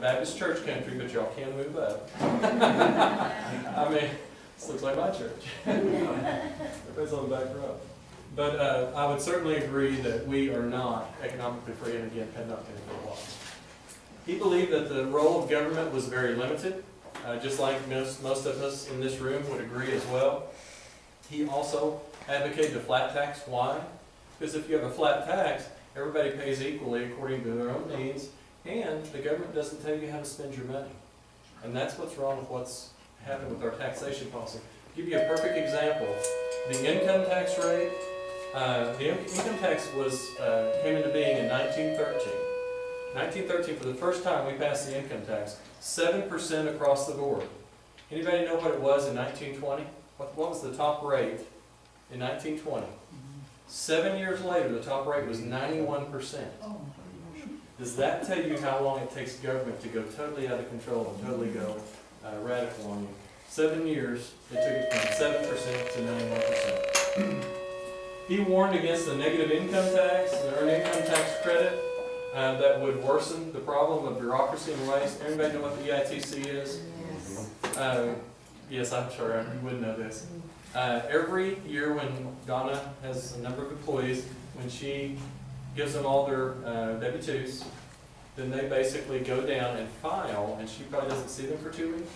Baptist church country, but y'all can move up. I mean, this looks like my church. Everybody's on the back row. But I would certainly agree that we are not economically free, and again, had not been for a while. He believed that the role of government was very limited, just like most of us in this room would agree as well. He also advocated a flat tax. Why? Because if you have a flat tax, everybody pays equally according to their own needs, and the government doesn't tell you how to spend your money. And that's what's wrong with what's happened with our taxation policy. To give you a perfect example, the income tax rate, income tax came into being in 1913. 1913, for the first time, we passed the income tax, 7% across the board. Anybody know what it was in 1920? What was the top rate in 1920? 7 years later, the top rate was 91%. Does that tell you how long it takes government to go totally out of control and totally go radical on you? 7 years, it took it from 7% to 91%. He warned against the negative income tax, the earned income tax credit, that would worsen the problem of bureaucracy and waste. Everybody know what the EITC is? Yes. Yes, I'm sure you would know this. Every year when Donna has a number of employees, when she gives them all their W-2s, then they basically go down and file, and she probably doesn't see them for 2 weeks?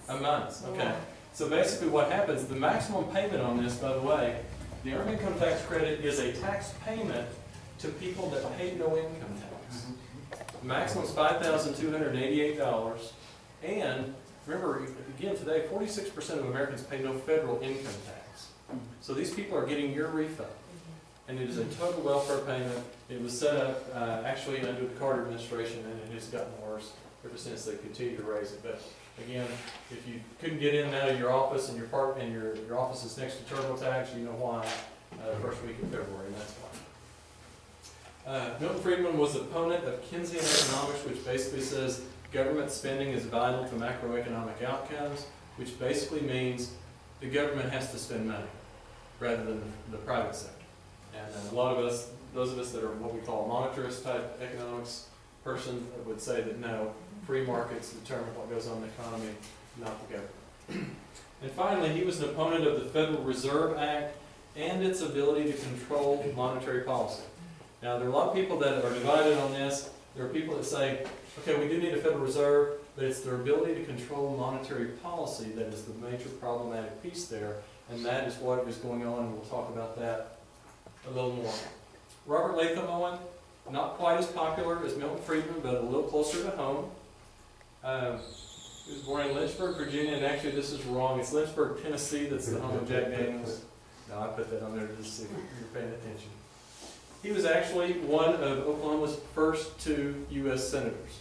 A month, okay. Yeah. So basically what happens, the maximum payment on this, by the way, the earned income tax credit is a tax payment to people that pay no income tax. The maximum is $5,288, and remember, again, today, 46% of Americans pay no federal income tax. So these people are getting your refund. And it is a total welfare payment. It was set up actually under the Carter administration, and it has gotten worse ever since they continue to raise it. But again, if you couldn't get in and out of your office, and your office is next to TurboTax, you know why. First week of February, and that's why. Milton Friedman was an opponent of Keynesian economics, which basically says government spending is vital to macroeconomic outcomes, which basically means the government has to spend money rather than the private sector. And a lot of us, those of us that are what we call monetarist type economics person, would say that no, free markets determine what goes on in the economy, not the government. And finally, he was an opponent of the Federal Reserve Act and its ability to control monetary policy. Now, there are a lot of people that are divided on this. There are people that say, okay, we do need a Federal Reserve, but it's their ability to control monetary policy that is the major problematic piece there, and that is what is going on, and we'll talk about that a little more. Robert Latham Owen, not quite as popular as Milton Friedman, but a little closer to home. He was born in Lynchburg, Virginia, and actually this is wrong. It's Lynchburg, Tennessee that's the home of Jack Daniels. No, I put that on there just so you're paying attention. He was actually one of Oklahoma's first 2 U.S. senators.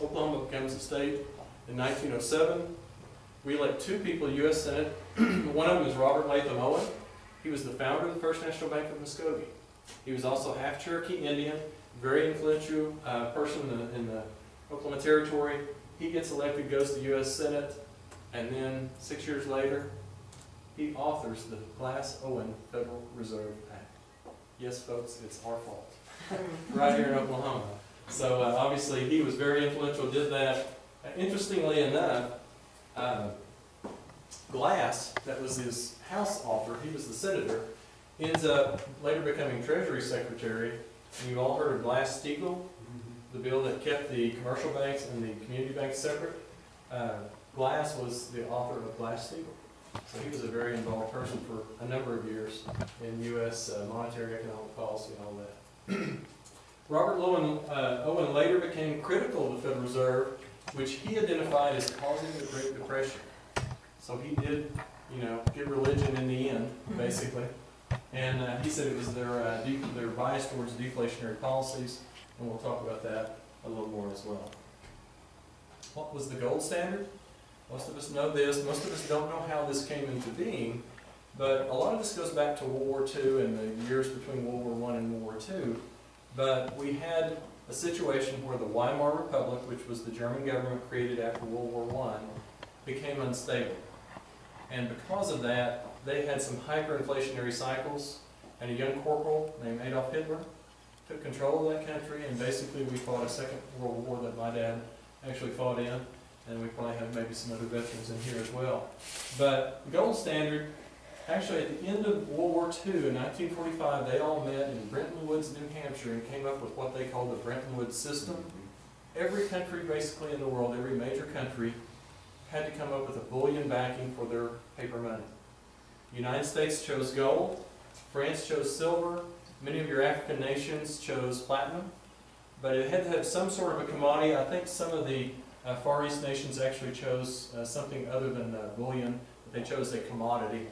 Oklahoma becomes a state in 1907. We elect 2 people to U.S. Senate. One of them is Robert Latham Owen. He was the founder of the First National Bank of Muskogee. He was also half Cherokee Indian, very influential person in the Oklahoma Territory. He gets elected, goes to the U.S. Senate, and then 6 years later, he authors the Glass-Owen Federal Reserve Act. Yes, folks, it's our fault. Right here in Oklahoma. So obviously he was very influential, did that. Interestingly enough, Glass, that was his House author, he was the senator, ends up later becoming Treasury Secretary. And you've all heard of Glass-Steagall, the bill that kept the commercial banks and the community banks separate. Glass was the author of Glass-Steagall. So he was a very involved person for a number of years in U.S. monetary economic policy and all that. Robert Owen later became critical of the Federal Reserve, which he identified as causing the Great Depression. So he did, get religion in the end, basically. And he said it was their bias towards deflationary policies, and we'll talk about that a little more as well. What was the gold standard? Most of us know this. Most of us don't know how this came into being, but a lot of this goes back to World War II and the years between World War I and World War II. But we had a situation where the Weimar Republic, which was the German government created after World War I, became unstable. And because of that, they had some hyperinflationary cycles, and a young corporal named Adolf Hitler took control of that country, and basically we fought a Second World War that my dad actually fought in, and we probably have maybe some other veterans in here as well. But the gold standard, actually at the end of World War II in 1945, they all met in Bretton Woods, New Hampshire, and came up with what they called the Bretton Woods system. Every country basically in the world, every major country, had to come up with a bullion backing for their paper money. The United States chose gold, France chose silver, many of your African nations chose platinum, but it had to have some sort of a commodity. I think some of the Far East nations actually chose something other than bullion, but they chose a commodity.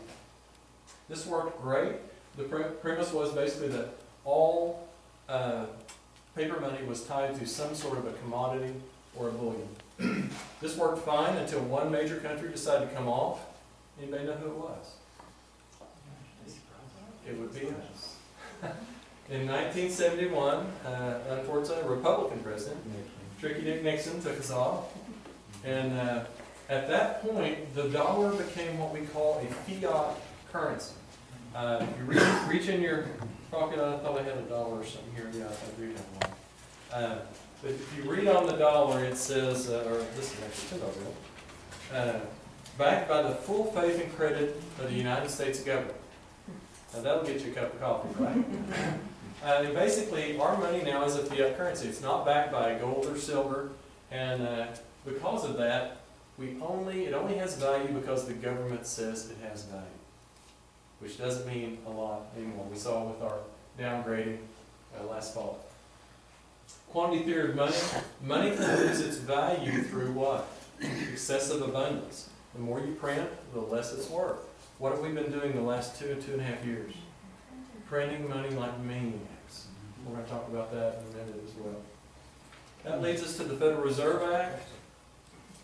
This worked great. The premise was basically that all paper money was tied to some sort of a commodity or a bullion. This worked fine until one major country decided to come off. Anybody know who it was? It would be us. In 1971, unfortunately, a Republican president, Tricky Dick Nixon, took us off. And at that point, the dollar became what we call a fiat currency. If you reach in your pocket, I thought I had a dollar or something here. Yeah, I do have one. But if you read on the dollar, it says, or this is actually $2 bill, backed by the full faith and credit of the United States government. Now that'll get you a cup of coffee, right? And basically, our money now is a fiat currency. It's not backed by gold or silver, and because of that, it only has value because the government says it has value, which doesn't mean a lot anymore. We saw with our downgrading last fall. Quantity theory of money. Money can lose its value through what? Excessive abundance. The more you print, the less it's worth. What have we been doing the last 2.5 years? Printing money like maniacs. We're going to talk about that in a minute as well. That leads us to the Federal Reserve Act.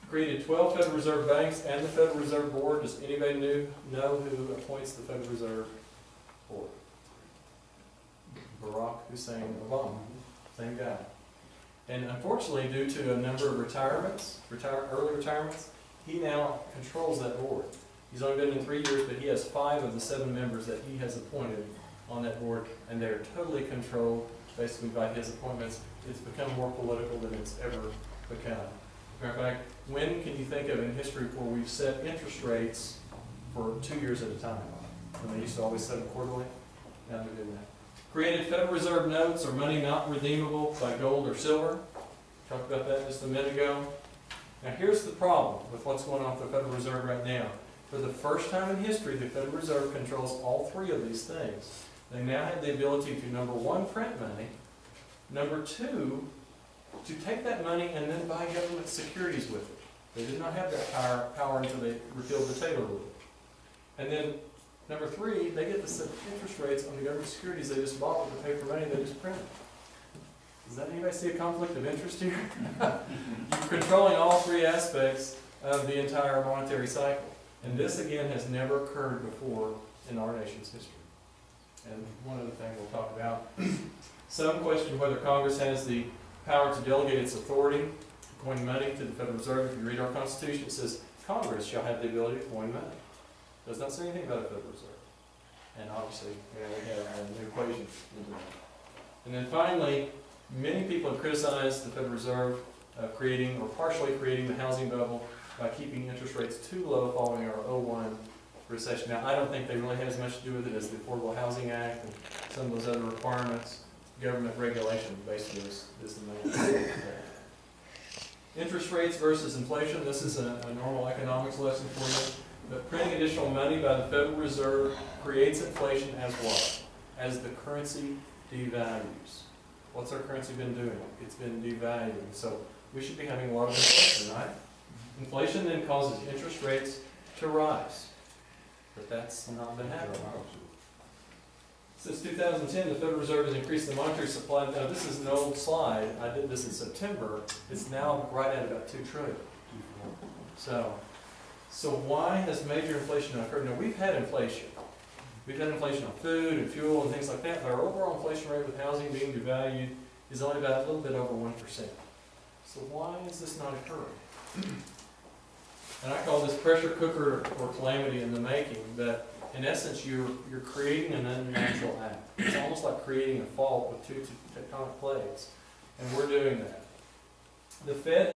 Created 12 Federal Reserve banks and the Federal Reserve Board. Does anybody know who appoints the Federal Reserve Board? Barack Hussein Obama. Same guy. And unfortunately, due to a number of early retirements, he now controls that board. He's only been in 3 years, but he has 5 of the 7 members that he has appointed on that board, and they're totally controlled basically by his appointments. It's become more political than it's ever become. As a matter of fact, when can you think of in history where we've set interest rates for 2 years at a time? When they used to always set them quarterly? Now they're doing that. Created Federal Reserve notes, or money not redeemable by gold or silver. Talked about that just a minute ago. Now here's the problem with what's going on with the Federal Reserve right now. For the first time in history, the Federal Reserve controls all 3 of these things. They now have the ability to, number 1, print money, number 2, to take that money and then buy government securities with it. They did not have that power until they repealed the Taylor rule. And then number 3, they get to set interest rates on the government securities they just bought with the paper money they just printed. Does anybody see a conflict of interest here? You're controlling all 3 aspects of the entire monetary cycle. And this, again, has never occurred before in our nation's history. And one other thing we'll talk about. Some question whether Congress has the power to delegate its authority to coin money to the Federal Reserve. If you read our Constitution, it says Congress shall have the ability to coin money. It does not say anything about a Federal Reserve. And obviously, we have a new equation into that. And then finally, many people have criticized the Federal Reserve creating or partially creating the housing bubble by keeping interest rates too low following our 2001 recession. Now, I don't think they really had as much to do with it as the Affordable Housing Act and some of those other requirements. Government regulation basically is the main thing. Interest rates versus inflation. This is a normal economics lesson for you. But printing additional money by the Federal Reserve creates inflation as what? As the currency devalues. What's our currency been doing? It's been devaluing. So we should be having a lot of inflation, right? Inflation then causes interest rates to rise. But that's not been happening. Since 2010, the Federal Reserve has increased the monetary supply. Now, this is an old slide. I did this in September. It's now right at about $2 trillion. So why has major inflation not occurred? Now, we've had inflation. We've had inflation on food and fuel and things like that, but our overall inflation rate with housing being devalued is only about a little bit over 1%. So why is this not occurring? And I call this pressure cooker or calamity in the making, that in essence, you're creating an unnatural act. It's almost like creating a fault with two tectonic plates, and we're doing that. The Fed